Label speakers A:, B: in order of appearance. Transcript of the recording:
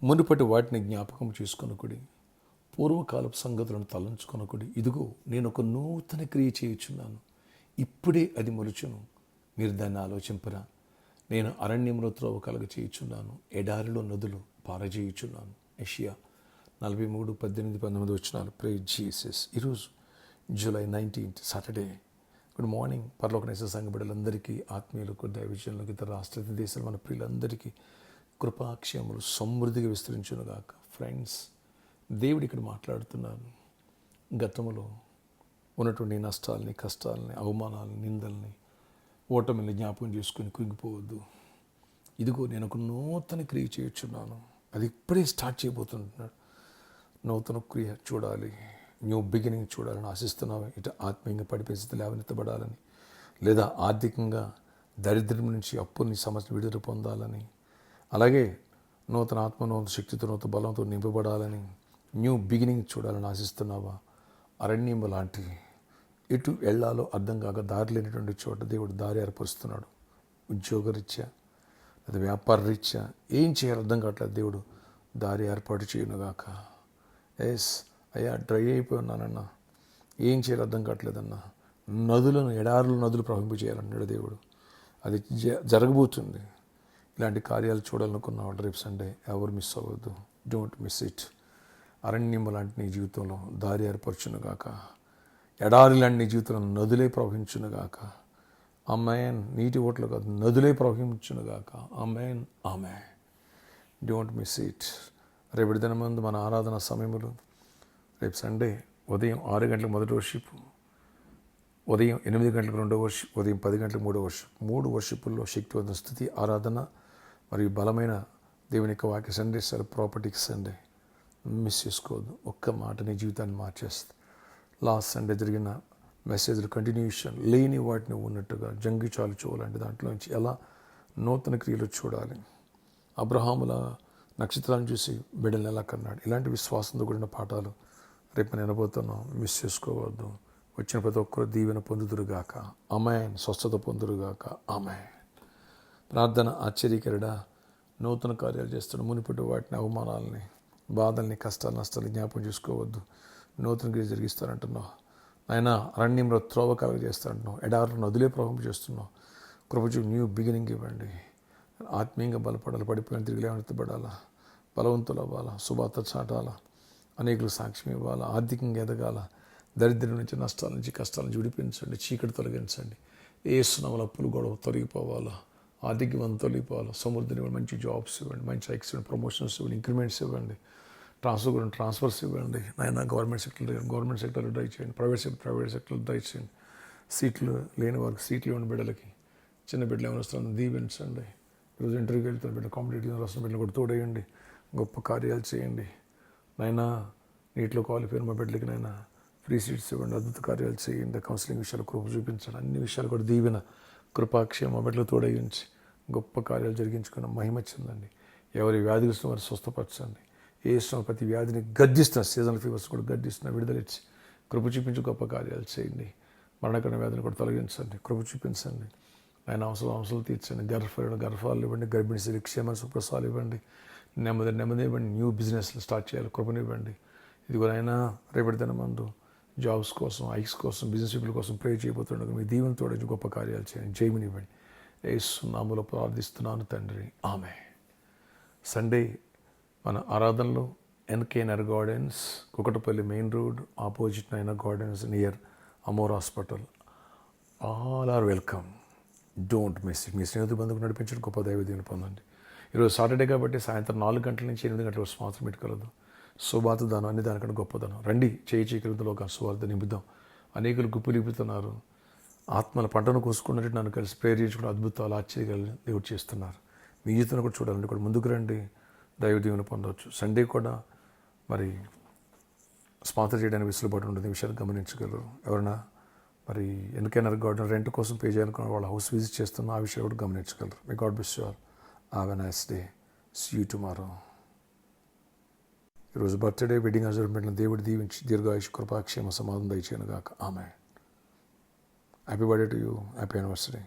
A: మునుపటి వాటిని జ్ఞాపకం చేసుకొనకుడి, పూర్వకాలపు సంగతులను తలంచుకొనకుడి. ఇదిగో నేను ఒక నూతన క్రియ చేయుచున్నాను, ఇప్పుడే అది మొలుచును, మీరు దాన్ని ఆలోచింపరా. నేను అరణ్యంలో త్రోవ కలగ చేయుచున్నాను, ఎడారిలో నదులు పారజేయుచున్నాను. యెషయా 43:18-19 వచనాలు. Praise Jesus. ఈరోజు జూలై 19 సాటర్డే. Good morning. పరలోకనేశ్వర సంఘ బిడ్డలందరికీ, ఆత్మీయులకు, దైవజనులకు, ఇతర రాష్ట్ర దేశాలు మన ప్రియులందరికీ కృపాక్షేమములు సమృద్ధిగా విస్తరించునుగాక. ఫ్రెండ్స్, దేవుడు ఇక్కడ మాట్లాడుతున్నాను. గతంలో ఉన్నటువంటి నష్టాలని, కష్టాలని, అవమానాలని, నిందల్ని, ఓటమిని జ్ఞాపకం చేసుకుని కృంగిపోవద్దు. ఇదిగో నేను ఒక నూతన క్రియ చేయుచున్నాను, అది ఇప్పుడే స్టార్ట్ చేయబోతున్నాడు. నూతన క్రియ చూడాలి, న్యూ బిగినింగ్ చూడాలని ఆశిస్తున్నావు. ఇటు ఆత్మీయంగా పడిపోయి స్థితి లేవనెత్తబడాలని, లేదా ఆర్థికంగా దరిద్రం నుంచి, అప్పుల్ని, సమస్యలు విడుదల పొందాలని, అలాగే నూతన ఆత్మ, నూతన శక్తితో, నూతన బలంతో నింపబడాలని, న్యూ బిగినింగ్ చూడాలని ఆశిస్తున్నావా? అరణ్యం లాంటి ఎటు వెళ్ళాలో అర్థం కాక దారి లేనటువంటి చోట దేవుడు దారి ఏర్పరుస్తున్నాడు. ఉద్యోగరీత్యా లేదా వ్యాపార రీత్యా ఏం చేయాలో అర్థం కావట్లేదు, దేవుడు దారి ఏర్పాటు చేయనుగాక. ఎస్ అయ్యా, డ్రై అయిపోయి ఉన్నానన్నా, ఏం చేయాలో అర్థం కావట్లేదన్నా, నదులను, ఎడారులు నదులు ప్రవహింపజేయాలన్నాడు దేవుడు. అది జరగబోతుంది. ఇలాంటి కార్యాలు చూడాలనుకున్నావు రేపు సండే, ఎవరు మిస్ అవ్వద్దు. Don't miss it. అరణ్యం లాంటి నీ జీవితంలో దారి ఏర్పరచునుగాక. ఎడారి లాంటి నీ జీవితంలో నదులే ప్రవహించునుగాక. ఆమేన్. నీటి ఓట్లు కాదు, నదులే ప్రవహించునుగాక. ఆమేన్, ఆమేన్. Don't miss it. రేపటి దినమందు మన ఆరాధన సమయములు, రేపు సండే ఉదయం 6 గంటలకు మొదటి వర్షిప్, ఉదయం 8 గంటలకు రెండో వర్షిప్, ఉదయం 10 గంటలకు మూడో వర్షిప్. 3 వర్షిపుల్లో శక్తివంత స్థుతి, ఆరాధన మరియు బలమైన దేవుని యొక్క వాక్య సండే. ప్రాపర్టీకి సండే మిస్ చేసుకోవద్దు. ఒక్క మాట నీ జీవితాన్ని మార్చేస్తుంది. లాస్ట్ సండే జరిగిన మెసేజ్లు కంటిన్యూషన్, లేని వాటిని ఉన్నట్టుగా జంగిచాలు చూడాలంటే దాంట్లోంచి ఎలా నూతన క్రియలు చూడాలి. అబ్రహాముల నక్షత్రాలను చూసి బిడ్డలను ఎలా కన్నాడు. ఇలాంటి విశ్వాసంతో కూడిన పాఠాలు రేపు నేను వినబోతున్నాం. మిస్ చేసుకోవద్దు. వచ్చిన ప్రతి ఒక్కరు దీవెన పొందుదురుగాక. ఆమేన్. స్వస్థత పొందురుగాక. ఆమేన్. ప్రార్థన. ఆశ్చర్యకరుడా, నూతన కార్యాలు చేస్తాడు. మునిపటి వాటిని, అవమానాలని, బాధల్ని, కష్టాలు, నష్టాలు జ్ఞాపకం చేసుకోవద్దు. నూతన క్రియ జరిగిస్తానంటున్నావు. ఆయన అరణ్యంలో త్రోవ కలగ చేస్తానంటున్నావు, ఎడారులో నదులే ప్రవహింప చేస్తున్నావు. కృపచూ న్యూ బిగినింగ్ ఇవ్వండి. ఆత్మీయంగా బలపడాలి, పడిపోయిన తిరిగి లేవనెత్తబడాలా, బలవంతులు అవ్వాలా, శుభార్త చాటాలా, అనేకులు సాక్ష్యం ఇవ్వాలా, ఆర్థికంగా ఎదగాల, దరిద్రం నుంచి, నష్టాల నుంచి, కష్టాల నుంచి విడిపించండి, చీకటి తొలగించండి. ఏసునామములో అప్పులు గొడవ తొలగిపోవాలా, ఆర్థికం తొలగిపోవాలా, సమృద్ధిని ఇవ్వండి, మంచి జాబ్స్ ఇవ్వండి, మంచి హైక్స్ ఇవ్వండి, ప్రమోషన్స్ ఇవ్వండి, ఇంక్రిమెంట్స్ ఇవ్వండి, ట్రాన్స్ఫర్స్ ఇవ్వండి. నాయన గవర్నమెంట్ సెక్టర్ డ్రై చేయండి, ప్రైవేట్ సెక్టర్ డ్రై చేయండి. సీట్లు లేని వారికి సీట్లు ఇవ్వండి. బిడ్డలకి, చిన్న బిడ్డలు ఏమైనా వస్తున్నా దీవించండి. ఈరోజు ఇంటర్వ్యూకి వెళ్తున్న బిడ్డ, కాంపిటేటివ్ వస్తున్న బిడ్డలు కూడా తోడేయండి. గొప్ప కార్యాలు చేయండి. నాయనా నీటిలో క్వాలిఫై మా బిడ్డలకి నాయన ఫ్రీ సీట్స్ ఇవ్వండి. అద్భుత కార్యాలు చేయండి. కౌన్సిలింగ్ విషయాలు కృప చూపించండి. అన్ని విషయాలు కూడా దీవెన, కృపాక్షేమ మా బిడ్డలు తోడయించి గొప్ప కార్యాలు జరిగించుకున్న మహిమ చెందండి. ఎవరి వ్యాధిగ్రస్తున్న వారు స్వస్థపరచండి. ఏ ఇష్టం ప్రతి వ్యాధిని గద్దిస్తున్న, సీజనల్ ఫీవర్స్ కూడా గద్దిస్తున్న, విడుదలిచ్చి కృప చూపించి గొప్ప కార్యాలు చేయండి. మరణకరణ వ్యాధిని కూడా తొలగించండి, కృప చూపించండి. ఆయన అవసరాలు తీర్చండి. గర్భాలు ఇవ్వండి. గర్భిణీ స్త్రీ క్షేమ సుప్రసాలు ఇవ్వండి. నెమ్మది ఇవ్వండి. న్యూ బిజినెస్లు స్టార్ట్ చేయాలి, కృపనివ్వండి. ఇది కూడా అయినా రేపటి దినమందు జాబ్స్ కోసం, ఐక్స్ కోసం, బిజినెస్ పీపుల్ కోసం ప్రే చేయబోతుండగా మీ దీవెనతో గొప్ప కార్యాలు చేయండి. జయమునివ్వండి. యేసు నామములో ప్రార్థిస్తున్నాను తండ్రి, ఆమేన్. సండే మన ఆరాధనలో NKNR gardens, Kukatpally main road opposite Naina gardens near Amor hospital. All are welcome. Don't miss it. మీ స్నేహితులు బంధువులు నడిపించడం గొప్ప దైవ దీవెన పొందండి. ఈరోజు సాటర్డే కాబట్టి సాయంత్రం 4 గంటల నుంచి 8 గంటల వరకు మాత్రం పెట్టుకోలేదు. శుభార్త దానం అన్ని దానికంటే గొప్పదనం. రండి, చేయకలుగుతులో ఒక శుభార్త నింపుదాం. అనేకులు గుప్పిలిపుతున్నారు. ఆత్మల పంటను కోసుకున్నట్టు నన్ను కలిసి ప్రేయర్ చేసుకుని అద్భుతాలు, ఆశ్చర్యాలు దేవుడు చేస్తున్నారు. మీ జీవితంలో కూడా చూడాలంటే కూడా ముందుకు రండి, దైవ దీవెన పొందవచ్చు. సండే కూడా మరి స్పాన్సర్ చేయడానికి వెసులుబాటు ఉంటుంది. విషయాలు గమనించగలరు. ఎవరైనా మరి ఎన్కేఎన్ఆర్ గార్డెన్ రెంట్ కోసం పే చేయాలనుకున్న వాళ్ళ హౌస్ విజిట్ చేస్తున్న ఆ విషయాలు కూడా గమనించగలరు. May God bless you all. Have a nice day. See you tomorrow. ఈరోజు బర్త్డే, వెడ్డింగ్ అజర్మెంట్లను దేవుడు దీవించి దీర్ఘాయుష్, కృపాక్షేమ, సమాధానం దయచేయను గాక. ఆమేన్. Happy birthday to you. Happy anniversary.